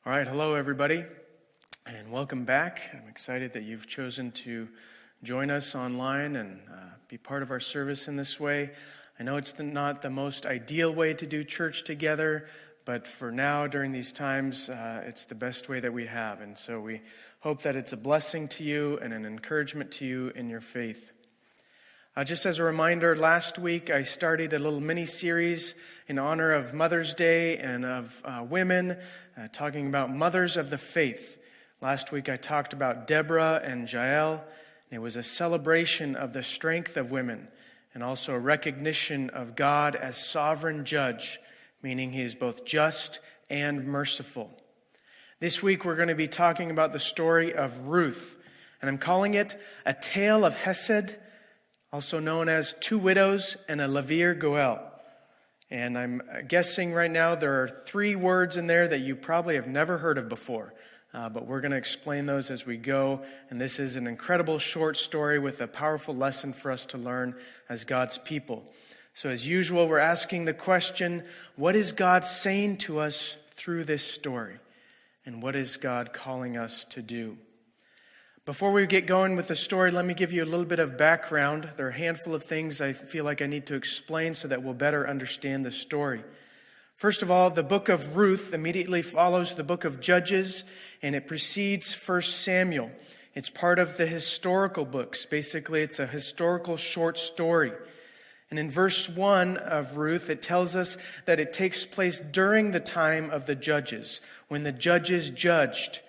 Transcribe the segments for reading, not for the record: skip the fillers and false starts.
All right, hello everybody, and welcome back. I'm excited that you've chosen to join us online and be part of our service in this way. I know it's not the most ideal way to do church together, but for now, during these times, it's the best way that we have. And so we hope that it's a blessing to you and an encouragement to you in your faith. Just as a reminder, last week I started a little mini-series in honor of Mother's Day and of women, talking about mothers of the faith. Last week I talked about Deborah and Jael, and it was a celebration of the strength of women and also a recognition of God as sovereign judge, meaning he is both just and merciful. This week we're going to be talking about the story of Ruth, and I'm calling it a tale of Hesed, also known as two widows and a Levir Goel. And I'm guessing right now there are three words in there that you probably have never heard of before. But we're going to explain those as we go. And this is an incredible short story with a powerful lesson for us to learn as God's people. So as usual, we're asking the question, what is God saying to us through this story? And what is God calling us to do? Before we get going with the story, let me give you a little bit of background. There are a handful of things I feel like I need to explain so that we'll better understand the story. First of all, the book of Ruth immediately follows the book of Judges, and it precedes 1 Samuel. It's part of the historical books. Basically, it's a historical short story. And in verse 1 of Ruth, it tells us that it takes place during the time of the judges, when the judges judged.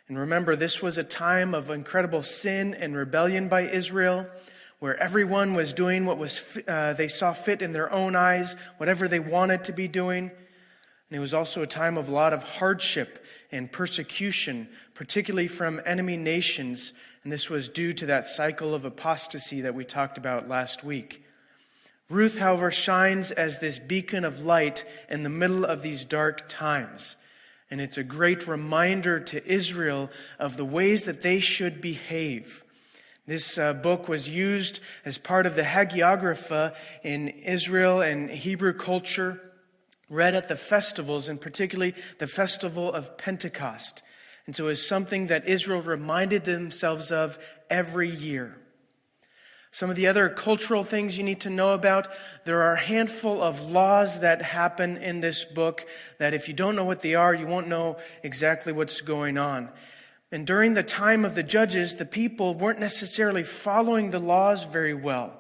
And remember, this was a time of incredible sin and rebellion by Israel, where everyone was doing what they saw fit in their own eyes, whatever they wanted to be doing. And it was also a time of a lot of hardship and persecution, particularly from enemy nations. And this was due to that cycle of apostasy that we talked about last week. Ruth, however, shines as this beacon of light in the middle of these dark times. And it's a great reminder to Israel of the ways that they should behave. This book was used as part of the hagiographa in Israel and Hebrew culture, read at the festivals, and particularly the festival of Pentecost. And so it's something that Israel reminded themselves of every year. Some of the other cultural things you need to know about, there are a handful of laws that happen in this book that if you don't know what they are, you won't know exactly what's going on. And during the time of the judges, the people weren't necessarily following the laws very well.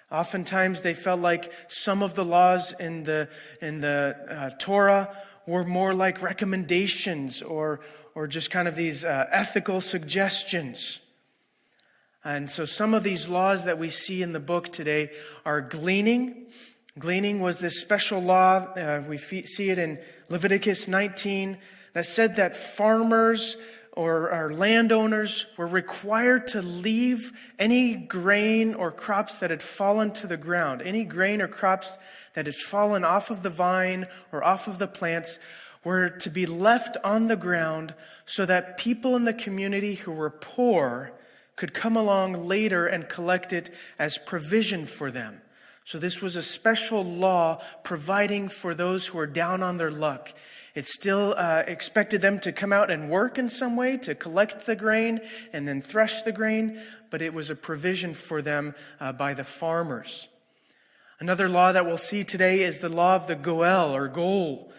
Oftentimes they felt like some of the laws in the Torah were more like recommendations or just kind of these ethical suggestions. And so some of these laws that we see in the book today are gleaning. Gleaning was this special law, we see it in Leviticus 19, that said that farmers or landowners were required to leave any grain or crops that had fallen to the ground. Any grain or crops that had fallen off of the vine or off of the plants were to be left on the ground so that people in the community who were poor could come along later and collect it as provision for them. So this was a special law providing for those who are down on their luck. It still expected them to come out and work in some way to collect the grain and then thresh the grain, but it was a provision for them by the farmers. Another law that we'll see today is the law of the Goel or Goel.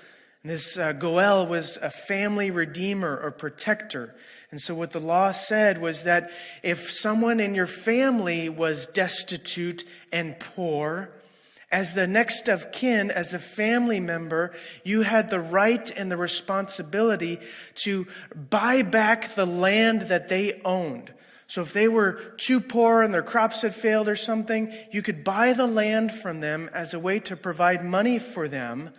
And this Goel was a family redeemer or protector. And so what the law said was that if someone in your family was destitute and poor, as the next of kin, as a family member, you had the right and the responsibility to buy back the land that they owned. So if they were too poor and their crops had failed or something, you could buy the land from them as a way to provide money for them.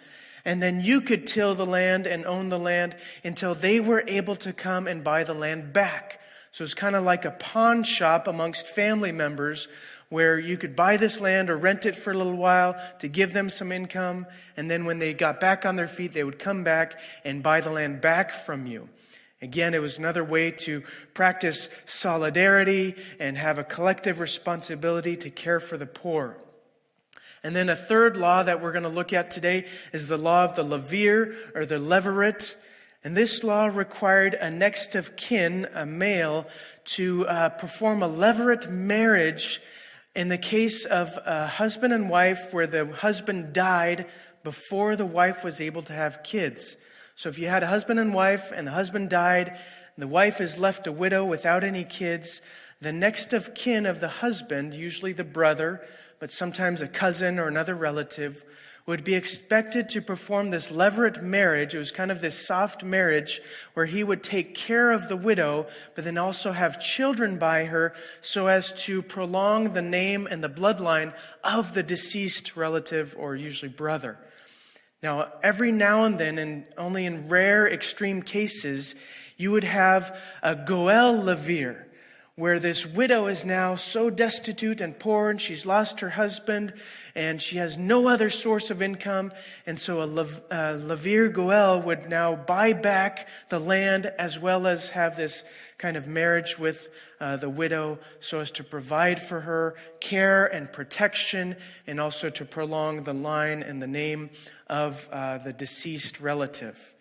And then you could till the land and own the land until they were able to come and buy the land back. So it's kind of like a pawn shop amongst family members where you could buy this land or rent it for a little while to give them some income. And then when they got back on their feet, they would come back and buy the land back from you. Again, it was another way to practice solidarity and have a collective responsibility to care for the poor. And then a third law that we're going to look at today is the law of the Levir or the Levirate. And this law required a next of kin, a male, to perform a levirate marriage in the case of a husband and wife where the husband died before the wife was able to have kids. So if you had a husband and wife and the husband died, and the wife is left a widow without any kids, the next of kin of the husband, usually the brother, but sometimes a cousin or another relative, would be expected to perform this levirate marriage. It was kind of this soft marriage where he would take care of the widow, but then also have children by her so as to prolong the name and the bloodline of the deceased relative or usually brother. Now, every now and then, and only in rare extreme cases, you would have a goel lavir, where this widow is now so destitute and poor, and she's lost her husband, and she has no other source of income. And so a lavir goel would now buy back the land as well as have this kind of marriage with the widow so as to provide for her care and protection and also to prolong the line and the name of the deceased relative.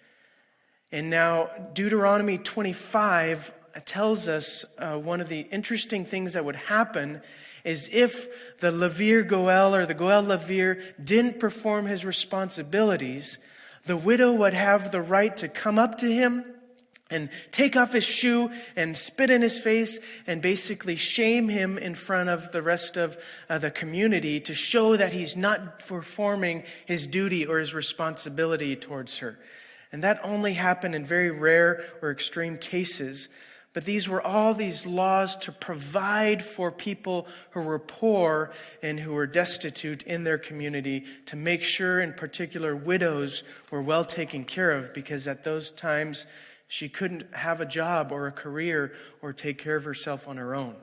And now Deuteronomy 25 tells us one of the interesting things that would happen is if the lavir goel or the goel lavir didn't perform his responsibilities, the widow would have the right to come up to him and take off his shoe and spit in his face and basically shame him in front of the rest of the community to show that he's not performing his duty or his responsibility towards her. And that only happened in very rare or extreme cases. But these were all these laws to provide for people who were poor and who were destitute in their community, to make sure in particular widows were well taken care of, because at those times she couldn't have a job or a career or take care of herself on her own.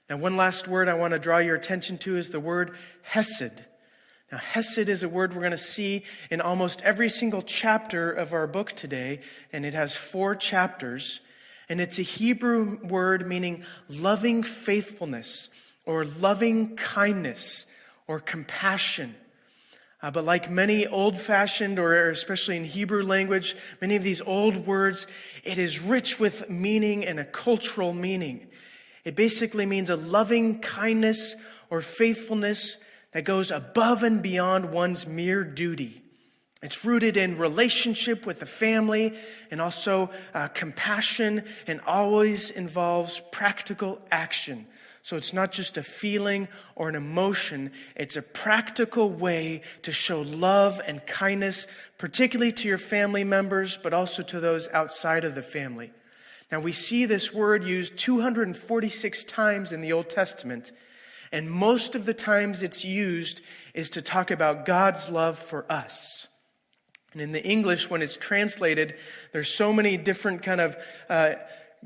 Now, one last word I want to draw your attention to is the word hesed. Now, hesed is a word we're going to see in almost every single chapter of our book today, and it has 4 chapters. And it's a Hebrew word meaning loving faithfulness or loving kindness or compassion. But like many old-fashioned, or especially in Hebrew language, many of these old words, it is rich with meaning and a cultural meaning. It basically means a loving kindness or faithfulness that goes above and beyond one's mere duty. It's rooted in relationship with the family and also compassion, and always involves practical action. So it's not just a feeling or an emotion. It's a practical way to show love and kindness, particularly to your family members, but also to those outside of the family. Now, we see this word used 246 times in the Old Testament, and most of the times it's used is to talk about God's love for us. And in the English, when it's translated, there's so many different kind of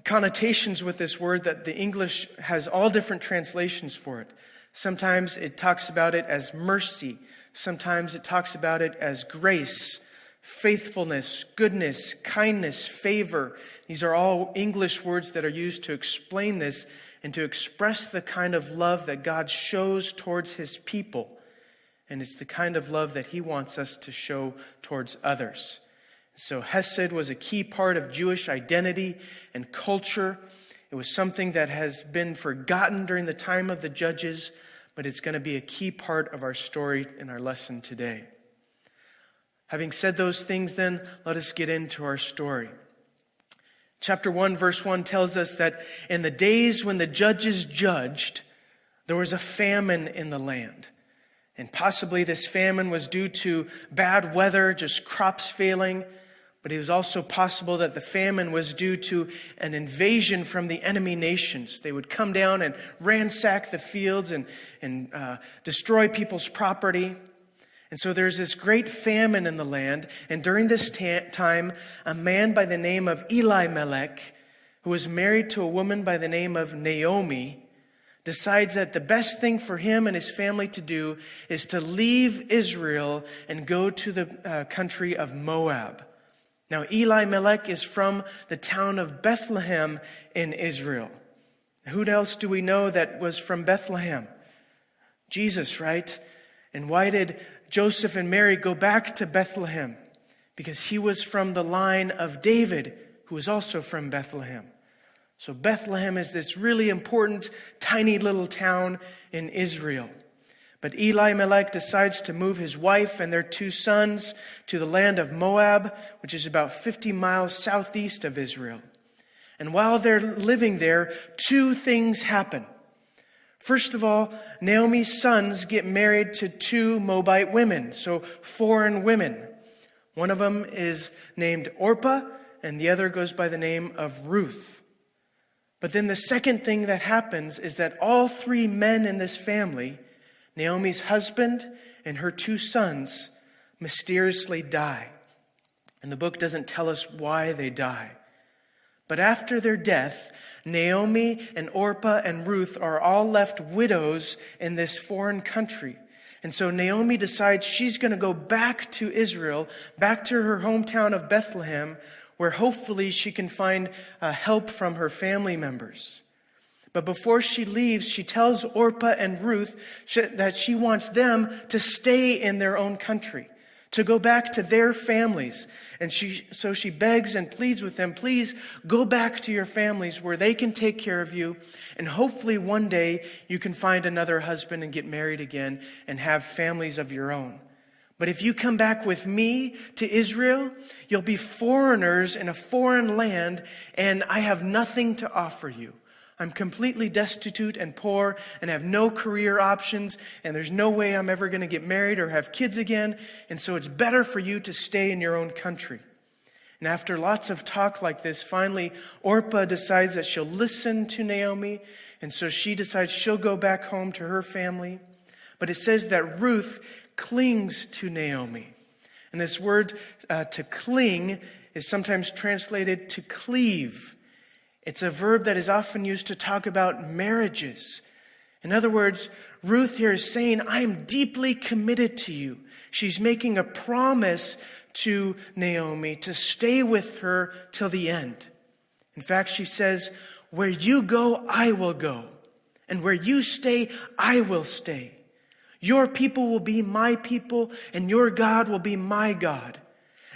connotations with this word that the English has all different translations for it. Sometimes it talks about it as mercy. Sometimes it talks about it as grace, faithfulness, goodness, kindness, favor. These are all English words that are used to explain this and to express the kind of love that God shows towards his people. And it's the kind of love that he wants us to show towards others. So hesed was a key part of Jewish identity and culture. It was something that has been forgotten during the time of the judges, but it's going to be a key part of our story in our lesson today. Having said those things, then, let us get into our story. Chapter 1, verse 1 tells us that in the days when the judges judged, there was a famine in the land. And possibly this famine was due to bad weather, just crops failing. But it was also possible that the famine was due to an invasion from the enemy nations. They would come down and ransack the fields and destroy people's property. And so there's this great famine in the land. And during this time, a man by the name of Elimelech, who was married to a woman by the name of Naomi, decides that the best thing for him and his family to do is to leave Israel and go to the country of Moab. Now, Elimelech is from the town of Bethlehem in Israel. Who else do we know that was from Bethlehem? Jesus, right? And why did Joseph and Mary go back to Bethlehem? because he was from the line of David, who was also from Bethlehem. So Bethlehem is this really important, tiny little town in Israel. But Elimelech decides to move his wife and their 2 sons to the land of Moab, which is about 50 miles southeast of Israel. And while they're living there, 2 things happen. First of all, Naomi's sons get married to 2 Moabite women, so foreign women. One of them is named Orpah, and the other goes by the name of Ruth. But then the second thing that happens is that all 3 men in this family, Naomi's husband and her 2 sons, mysteriously die. And the book doesn't tell us why they die. But after their death, Naomi and Orpah and Ruth are all left widows in this foreign country. And so Naomi decides she's going to go back to Israel, back to her hometown of Bethlehem, where hopefully she can find help from her family members. But before she leaves, she tells Orpah and Ruth that she wants them to stay in their own country, to go back to their families. And so she begs and pleads with them, please go back to your families where they can take care of you. And hopefully one day you can find another husband and get married again and have families of your own. But if you come back with me to Israel, you'll be foreigners in a foreign land, and I have nothing to offer you. I'm completely destitute and poor and have no career options, and there's no way I'm ever going to get married or have kids again, and so it's better for you to stay in your own country. And after lots of talk like this, finally Orpah decides that she'll listen to Naomi, and so she decides she'll go back home to her family. But it says that Ruth clings to Naomi. And this word to cling is sometimes translated to cleave. It's a verb that is often used to talk about marriages. In other words, Ruth here is saying, I am deeply committed to you. She's making a promise to Naomi to stay with her till the end. In fact, she says, where you go, I will go. And where you stay, I will stay. Your people will be my people, and your God will be my God.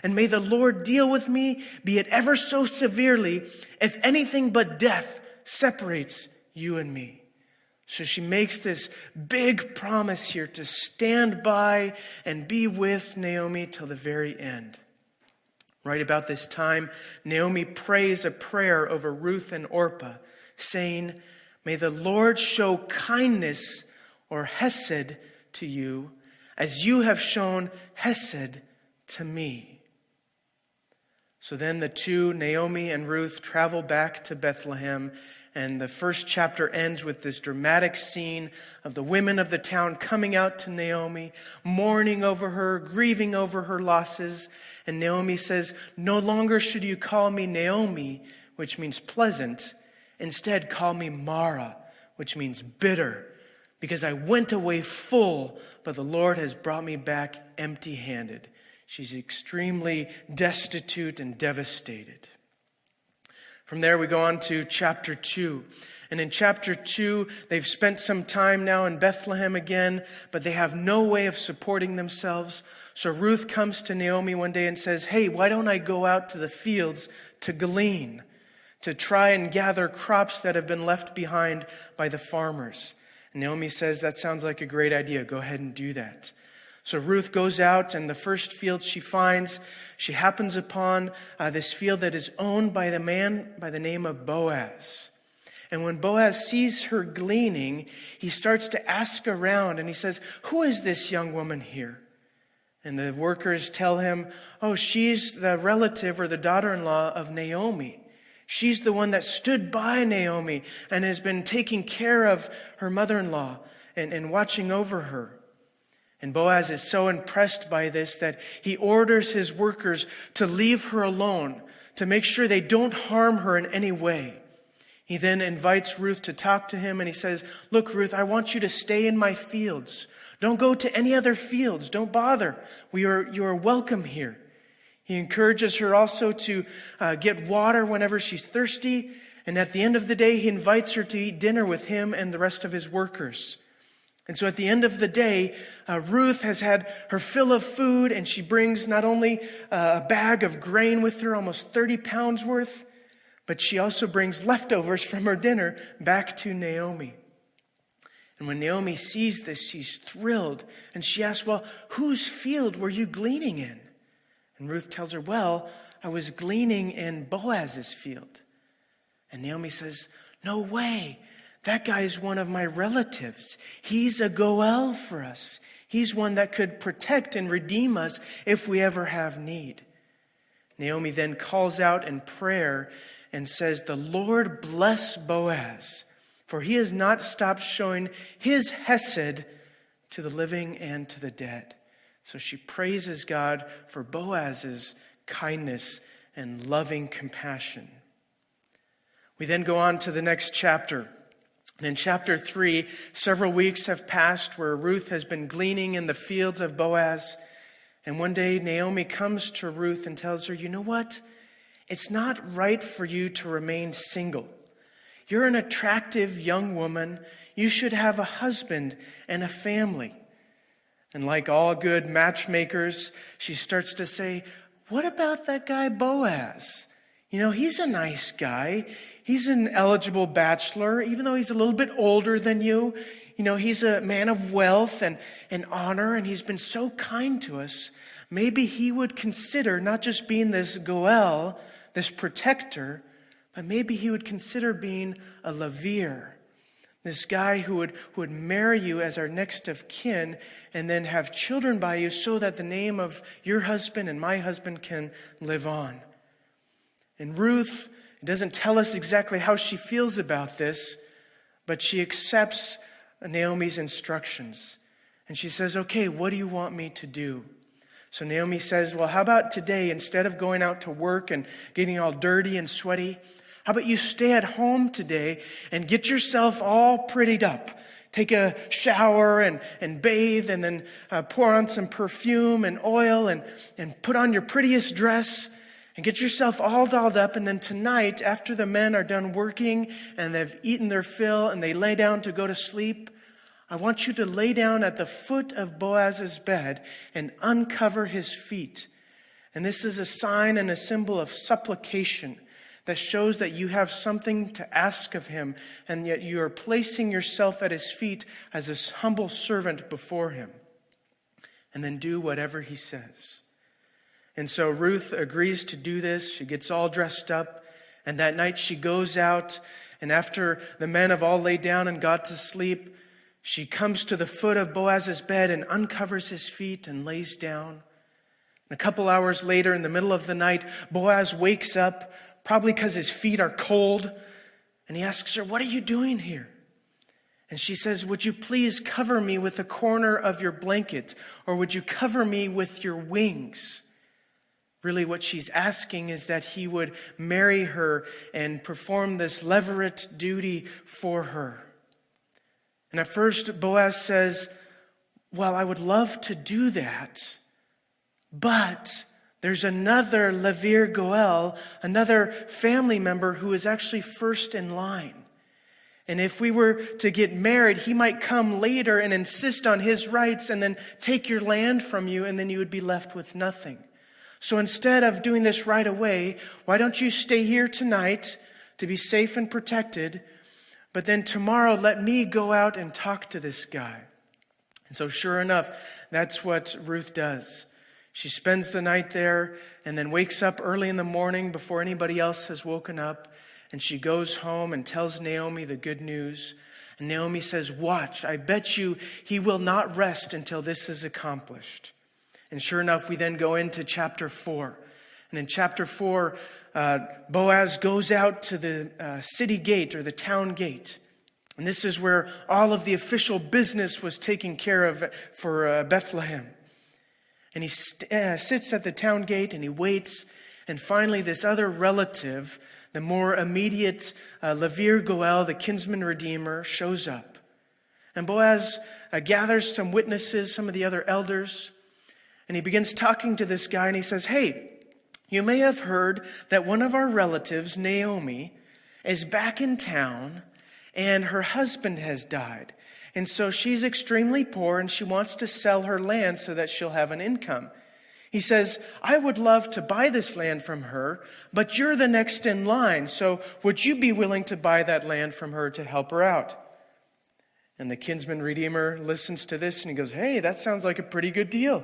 And may the Lord deal with me, be it ever so severely, if anything but death separates you and me. So she makes this big promise here to stand by and be with Naomi till the very end. Right about this time, Naomi prays a prayer over Ruth and Orpah, saying, may the Lord show kindness or hesed to you, as you have shown hesed to me. So then the 2, Naomi and Ruth, travel back to Bethlehem, and the first chapter ends with this dramatic scene of the women of the town coming out to Naomi, mourning over her, grieving over her losses. And Naomi says, no longer should you call me Naomi, which means pleasant. Instead, call me Mara, which means bitter, because I went away full, but the Lord has brought me back empty-handed. She's extremely destitute and devastated. From there, we go on to chapter 2. And in chapter 2, they've spent some time now in Bethlehem again, but they have no way of supporting themselves. So Ruth comes to Naomi one day and says, hey, why don't I go out to the fields to glean, to try and gather crops that have been left behind by the farmers? And Naomi says, that sounds like a great idea. Go ahead and do that. So Ruth goes out, and the first field she finds, she happens upon this field that is owned by the man by the name of Boaz. And when Boaz sees her gleaning, he starts to ask around, and he says, who is this young woman here? And the workers tell him, oh, she's the relative or the daughter-in-law of Naomi. She's the one that stood by Naomi and has been taking care of her mother-in-law and watching over her. And Boaz is so impressed by this that he orders his workers to leave her alone, to make sure they don't harm her in any way. He then invites Ruth to talk to him, and he says, look, Ruth, I want you to stay in my fields. Don't go to any other fields. Don't bother. You are welcome here. He encourages her also to get water whenever she's thirsty. And at the end of the day, he invites her to eat dinner with him and the rest of his workers. And so at the end of the day, Ruth has had her fill of food, and she brings not only a bag of grain with her, almost 30 pounds worth, but she also brings leftovers from her dinner back to Naomi. And when Naomi sees this, she's thrilled. And she asks, well, whose field were you gleaning in? And Ruth tells her, well, I was gleaning in Boaz's field. And Naomi says, no way. That guy's one of my relatives. He's a Goel for us. He's one that could protect and redeem us if we ever have need. Naomi then calls out in prayer and says, the Lord bless Boaz, for he has not stopped showing his hesed to the living and to the dead. So she praises God for Boaz's kindness and loving compassion. We then go on to the next chapter. And in chapter 3, several weeks have passed where Ruth has been gleaning in the fields of Boaz. And one day Naomi comes to Ruth and tells her, you know what? It's not right for you to remain single. You're an attractive young woman. You should have a husband and a family. And like all good matchmakers, she starts to say, what about that guy Boaz? You know, he's a nice guy. He's an eligible bachelor, even though he's a little bit older than you. You know, he's a man of wealth and honor, and he's been so kind to us. Maybe he would consider not just being this Goel, this protector, but maybe he would consider being a Lavir, this guy who would marry you as our next of kin and then have children by you so that the name of your husband and my husband can live on. And Ruth doesn't tell us exactly how she feels about this, but she accepts Naomi's instructions. And she says, okay, what do you want me to do? So Naomi says, well, how about today, instead of going out to work and getting all dirty and sweaty, how about you stay at home today and get yourself all prettied up? Take a shower and bathe and then pour on some perfume and oil and put on your prettiest dress and get yourself all dolled up. And then tonight, after the men are done working and they've eaten their fill and they lay down to go to sleep, I want you to lay down at the foot of Boaz's bed and uncover his feet. And this is a sign and a symbol of supplication that shows that you have something to ask of him, and yet you are placing yourself at his feet as a humble servant before him. And then do whatever he says. And so Ruth agrees to do this. She gets all dressed up. And that night she goes out. And after the men have all laid down and got to sleep, she comes to the foot of Boaz's bed and uncovers his feet and lays down. And a couple hours later, in the middle of the night, Boaz wakes up, probably because his feet are cold. And he asks her, what are you doing here? And she says, would you please cover me with a corner of your blanket? Or would you cover me with your wings? Really what she's asking is that he would marry her and perform this levirate duty for her. And at first Boaz says, well, I would love to do that, but there's another Lavir Goel, another family member who is actually first in line. And if we were to get married, he might come later and insist on his rights and then take your land from you, and then you would be left with nothing. So instead of doing this right away, why don't you stay here tonight to be safe and protected, but then tomorrow let me go out and talk to this guy. And so sure enough, that's what Ruth does. She spends the night there and then wakes up early in the morning before anybody else has woken up. And she goes home and tells Naomi the good news. And Naomi says, watch, I bet you he will not rest until this is accomplished. And sure enough, we then go into chapter 4. And in chapter 4, Boaz goes out to the city gate or the town gate. And this is where all of the official business was taken care of for Bethlehem. And he sits at the town gate and he waits. And finally, this other relative, the more immediate Lavir Goel, the kinsman redeemer, shows up. And Boaz gathers some witnesses, some of the other elders. And he begins talking to this guy and he says, hey, you may have heard that one of our relatives, Naomi, is back in town and her husband has died. And so she's extremely poor and she wants to sell her land so that she'll have an income. He says, I would love to buy this land from her, but you're the next in line. So would you be willing to buy that land from her to help her out? And the kinsman redeemer listens to this and he goes, hey, that sounds like a pretty good deal.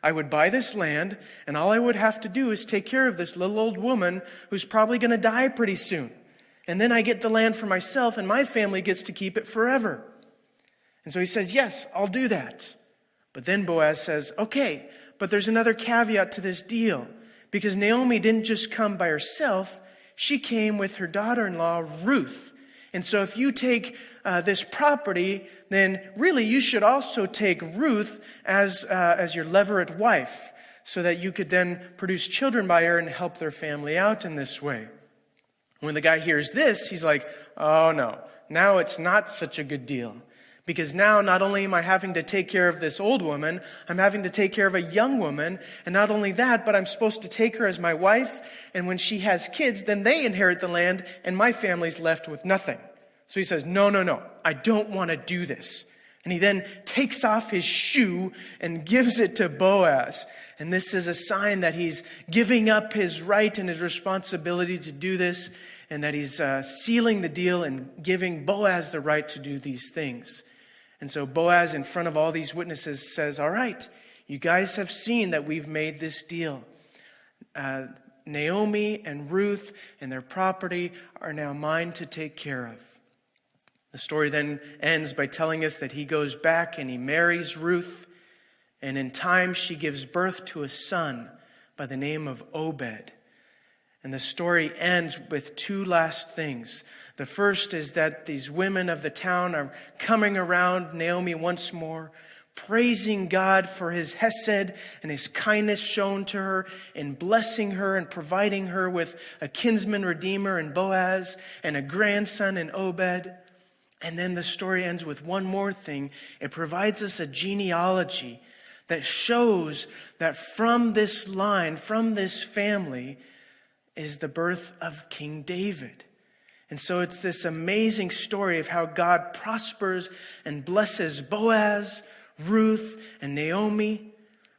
I would buy this land and all I would have to do is take care of this little old woman who's probably going to die pretty soon. And then I get the land for myself and my family gets to keep it forever. And so he says, yes, I'll do that. But then Boaz says, okay, but there's another caveat to this deal. Because Naomi didn't just come by herself, she came with her daughter-in-law, Ruth. And so if you take this property, then really you should also take Ruth as your levirate wife, so that you could then produce children by her and help their family out in this way. When the guy hears this, he's like, oh no, now it's not such a good deal. Because now not only am I having to take care of this old woman, I'm having to take care of a young woman. And not only that, but I'm supposed to take her as my wife. And when she has kids, then they inherit the land and my family's left with nothing. So he says, no, I don't want to do this. And he then takes off his shoe and gives it to Boaz. And this is a sign that he's giving up his right and his responsibility to do this, and that he's sealing the deal and giving Boaz the right to do these things. And so Boaz, in front of all these witnesses, says, all right, you guys have seen that we've made this deal. Naomi and Ruth and their property are now mine to take care of. The story then ends by telling us that he goes back and he marries Ruth. And in time, she gives birth to a son by the name of Obed. And the story ends with two last things. The first is that these women of the town are coming around Naomi once more, praising God for his hesed and his kindness shown to her, and blessing her and providing her with a kinsman redeemer in Boaz and a grandson in Obed. And then the story ends with one more thing. It provides us a genealogy that shows that from this line, from this family, is the birth of King David. And so it's this amazing story of how God prospers and blesses Boaz, Ruth, and Naomi,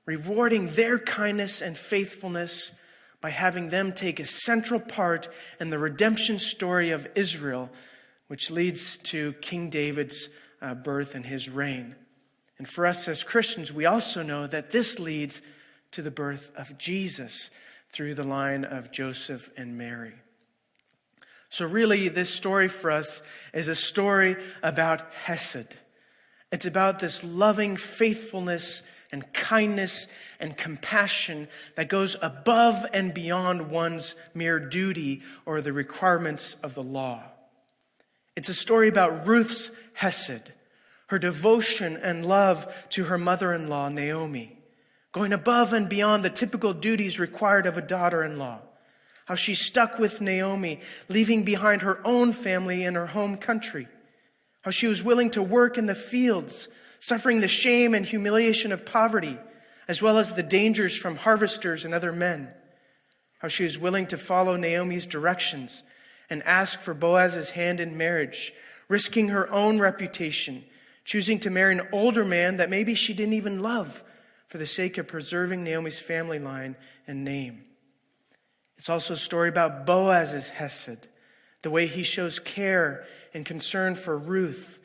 rewarding their kindness and faithfulness by having them take a central part in the redemption story of Israel, which leads to King David's birth and his reign. And for us as Christians, we also know that this leads to the birth of Jesus through the line of Joseph and Mary. So really, this story for us is a story about Hesed. It's about this loving faithfulness and kindness and compassion that goes above and beyond one's mere duty or the requirements of the law. It's a story about Ruth's Hesed, her devotion and love to her mother-in-law, Naomi, going above and beyond the typical duties required of a daughter-in-law. How she stuck with Naomi, leaving behind her own family in her home country. How she was willing to work in the fields, suffering the shame and humiliation of poverty, as well as the dangers from harvesters and other men. How she was willing to follow Naomi's directions and ask for Boaz's hand in marriage, risking her own reputation, choosing to marry an older man that maybe she didn't even love for the sake of preserving Naomi's family line and name. It's also a story about Boaz's Hesed, the way he shows care and concern for Ruth,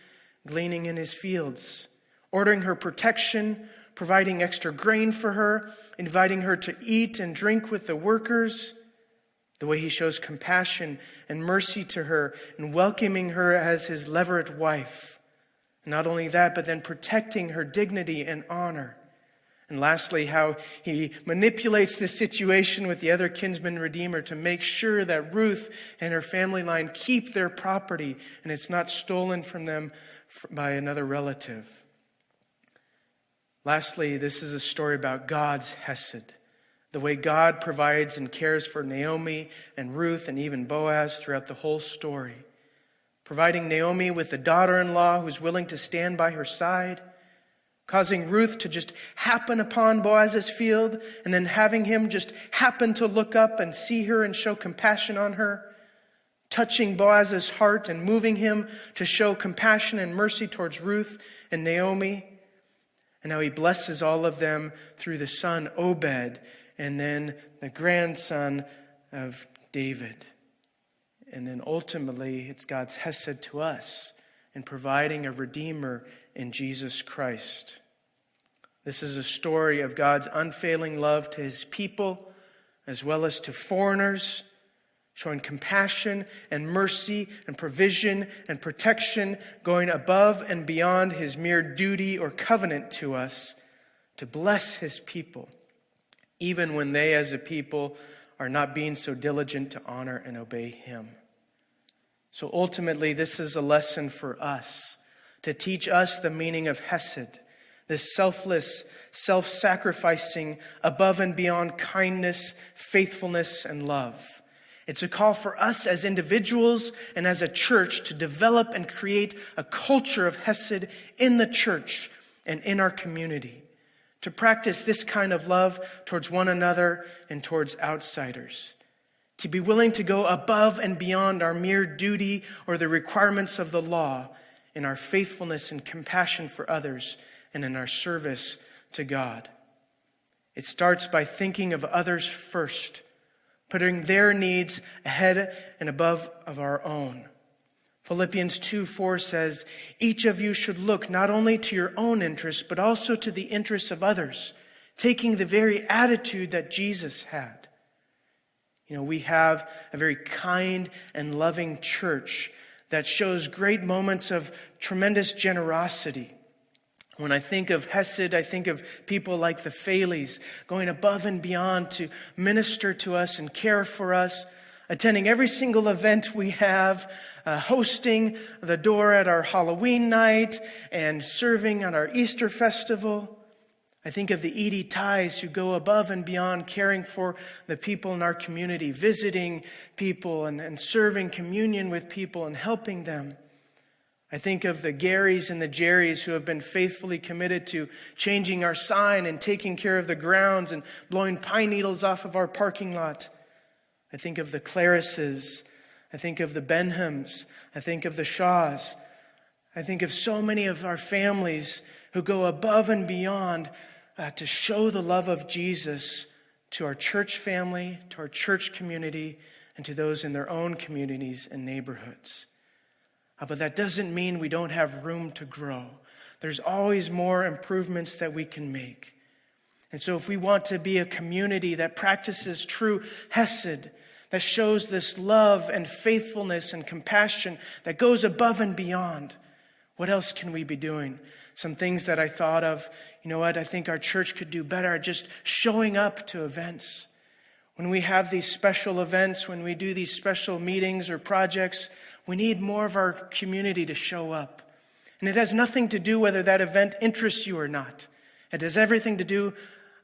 gleaning in his fields, ordering her protection, providing extra grain for her, inviting her to eat and drink with the workers, the way he shows compassion and mercy to her and welcoming her as his levirate wife. And not only that, but then protecting her dignity and honor. And lastly, how he manipulates the situation with the other kinsman redeemer to make sure that Ruth and her family line keep their property and it's not stolen from them by another relative. Lastly, this is a story about God's Hesed, the way God provides and cares for Naomi and Ruth and even Boaz throughout the whole story. Providing Naomi with a daughter-in-law who's willing to stand by her side, causing Ruth to just happen upon Boaz's field and then having him just happen to look up and see her and show compassion on her. touching Boaz's heart and moving him to show compassion and mercy towards Ruth and Naomi. And how he blesses all of them through the son Obed, and then the grandson of David. And then ultimately, it's God's hesed to us in providing a Redeemer in Jesus Christ. This is a story of God's unfailing love to his people, as well as to foreigners, showing compassion and mercy and provision and protection, going above and beyond his mere duty or covenant to us to bless his people, even when they as a people are not being so diligent to honor and obey him. So ultimately, this is a lesson for us, to teach us the meaning of hesed, this selfless, self-sacrificing, above and beyond kindness, faithfulness, and love. It's a call for us as individuals and as a church to develop and create a culture of hesed in the church and in our community, to practice this kind of love towards one another and towards outsiders, to be willing to go above and beyond our mere duty or the requirements of the law in our faithfulness and compassion for others and in our service to God. It starts by thinking of others first, putting their needs ahead and above of our own. Philippians 2:4 says, each of you should look not only to your own interests, but also to the interests of others, taking the very attitude that Jesus had. We have a very kind and loving church that shows great moments of tremendous generosity. When I think of hesed, I think of people like the Phaleys going above and beyond to minister to us and care for us, attending every single event we have, hosting the door at our Halloween night and serving on our Easter festival. I think of the Edie Ties who go above and beyond caring for the people in our community, visiting people and serving communion with people and helping them. I think of the Garys and the Jerrys who have been faithfully committed to changing our sign and taking care of the grounds and blowing pine needles off of our parking lot. I think of the Clarices. I think of the Benhams. I think of the Shaws. I think of so many of our families who go above and beyond to show the love of Jesus to our church family, to our church community, and to those in their own communities and neighborhoods. But that doesn't mean we don't have room to grow. There's always more improvements that we can make. And so if we want to be a community that practices true hesed, that shows this love and faithfulness and compassion that goes above and beyond, what else can we be doing? Some things that I thought of, I think our church could do better at just showing up to events. When we have these special events, when we do these special meetings or projects, we need more of our community to show up. And it has nothing to do whether that event interests you or not. It has everything to do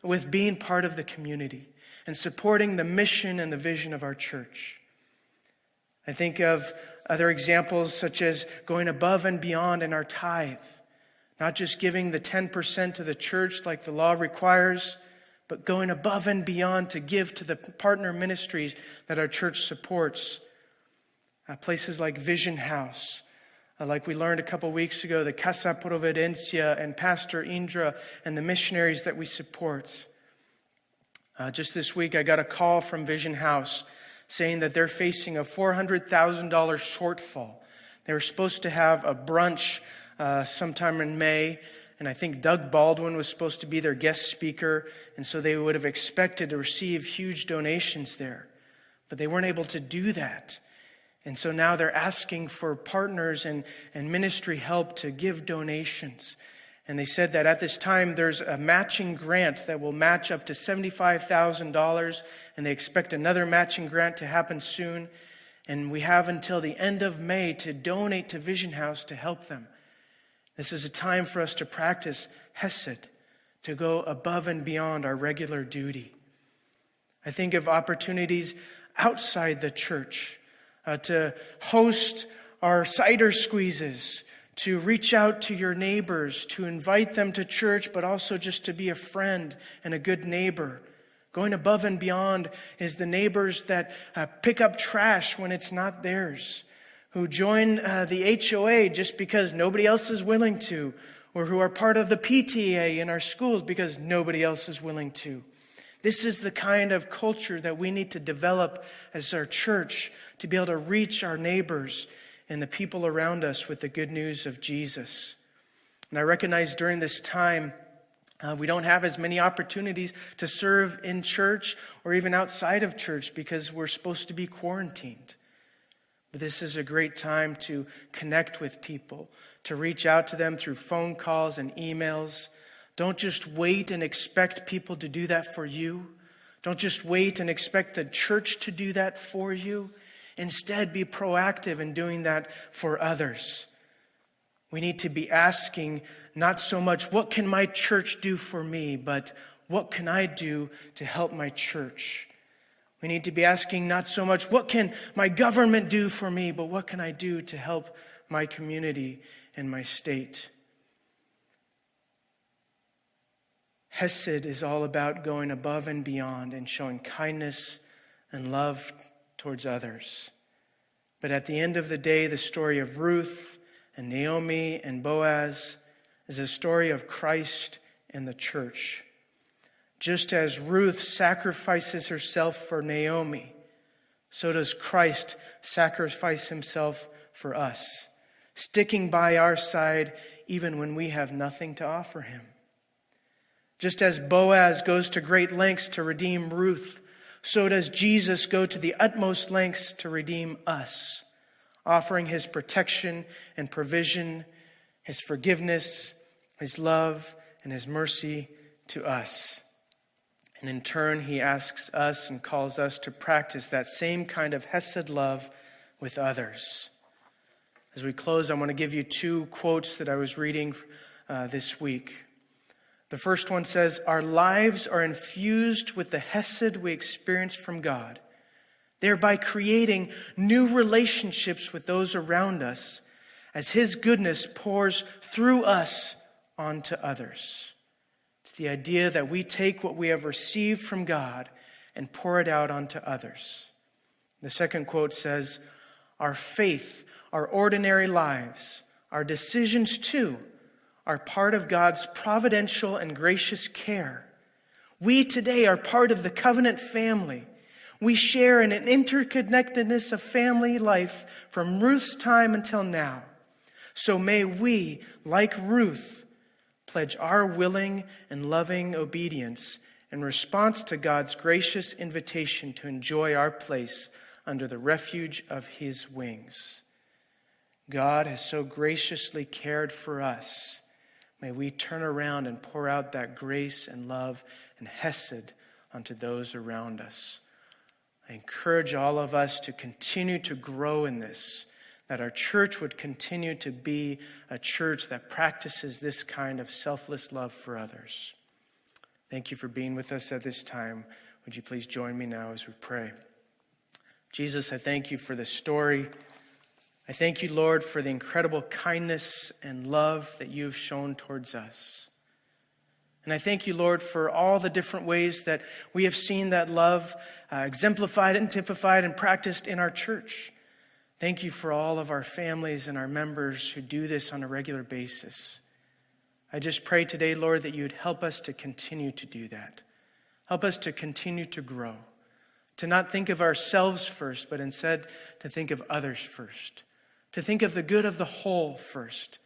with being part of the community and supporting the mission and the vision of our church. I think of other examples such as going above and beyond in our tithe, not just giving the 10% to the church like the law requires, but going above and beyond to give to the partner ministries that our church supports. Places like Vision House, like we learned a couple weeks ago, the Casa Providencia and Pastor Indra and the missionaries that we support. Just this week, I got a call from Vision House saying that they're facing a $400,000 shortfall. They were supposed to have a brunch sometime in May, and I think Doug Baldwin was supposed to be their guest speaker, and so they would have expected to receive huge donations there. But they weren't able to do that. And so now they're asking for partners and ministry help to give donations. And they said that at this time there's a matching grant that will match up to $75,000, and they expect another matching grant to happen soon. And we have until the end of May to donate to Vision House to help them. This is a time for us to practice hesed, to go above and beyond our regular duty. I think of opportunities outside the church, to host our cider squeezes, to reach out to your neighbors, to invite them to church, but also just to be a friend and a good neighbor, Going above and beyond is the neighbors that pick up trash when it's not theirs, who join the HOA just because nobody else is willing to, or who are part of the PTA in our schools because nobody else is willing to. This is the kind of culture that we need to develop as our church to be able to reach our neighbors and the people around us with the good news of Jesus. And I recognize during this time, we don't have as many opportunities to serve in church or even outside of church because we're supposed to be quarantined. But this is a great time to connect with people, to reach out to them through phone calls and emails. Don't just wait and expect people to do that for you. Don't just wait and expect the church to do that for you. Instead, be proactive in doing that for others. We need to be asking not so much, what can my church do for me, but what can I do to help my church? We need to be asking not so much, what can my government do for me, but what can I do to help my community and my state? Hesed is all about going above and beyond and showing kindness and love towards others. But at the end of the day, the story of Ruth and Naomi and Boaz is a story of Christ and the church. Just as Ruth sacrifices herself for Naomi, so does Christ sacrifice himself for us, sticking by our side even when we have nothing to offer him. Just as Boaz goes to great lengths to redeem Ruth, so does Jesus go to the utmost lengths to redeem us, offering his protection and provision, his forgiveness, his love, and his mercy to us. And in turn, he asks us and calls us to practice that same kind of Hesed love with others. As we close, I want to give you two quotes that I was reading this week. The first one says, "Our lives are infused with the Hesed we experience from God, thereby creating new relationships with those around us as his goodness pours through us onto others." It's the idea that we take what we have received from God and pour it out onto others. The second quote says, "Our faith, our ordinary lives, our decisions too, are part of God's providential and gracious care. We today are part of the covenant family. We share in an interconnectedness of family life from Ruth's time until now. So may we, like Ruth, pledge our willing and loving obedience in response to God's gracious invitation to enjoy our place under the refuge of his wings. God has so graciously cared for us. May we turn around and pour out that grace and love and hesed onto those around us. I encourage all of us to continue to grow in this, that our church would continue to be a church that practices this kind of selfless love for others. Thank you for being with us at this time. Would you please join me now as we pray? Jesus, I thank you for this story. I thank you, Lord, for the incredible kindness and love that you have shown towards us. And I thank you, Lord, for all the different ways that we have seen that love exemplified and typified and practiced in our church. Thank you for all of our families and our members who do this on a regular basis. I just pray today, Lord, that you would help us to continue to do that. Help us to continue to grow, to not think of ourselves first, but instead to think of others first. To think of the good of the whole first.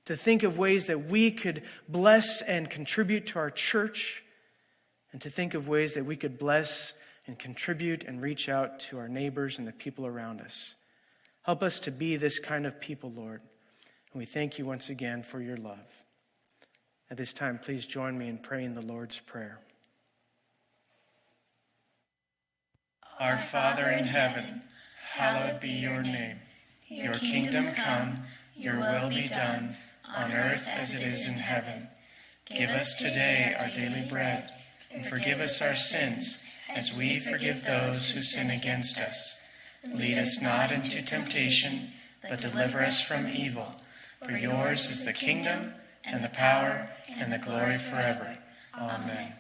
To think of ways that we could bless and contribute to our church. And to think of ways that we could bless and contribute and reach out to our neighbors and the people around us. Help us to be this kind of people, Lord. And we thank you once again for your love. At this time, please join me in praying the Lord's Prayer. Our Father in heaven, hallowed be your name. Your kingdom come, your will be done, on earth as it is in heaven. Give us today our daily bread, and forgive us our sins, as we forgive those who sin against us. Lead us not into temptation, but deliver us from evil. For yours is the kingdom, and the power, and the glory forever. Amen.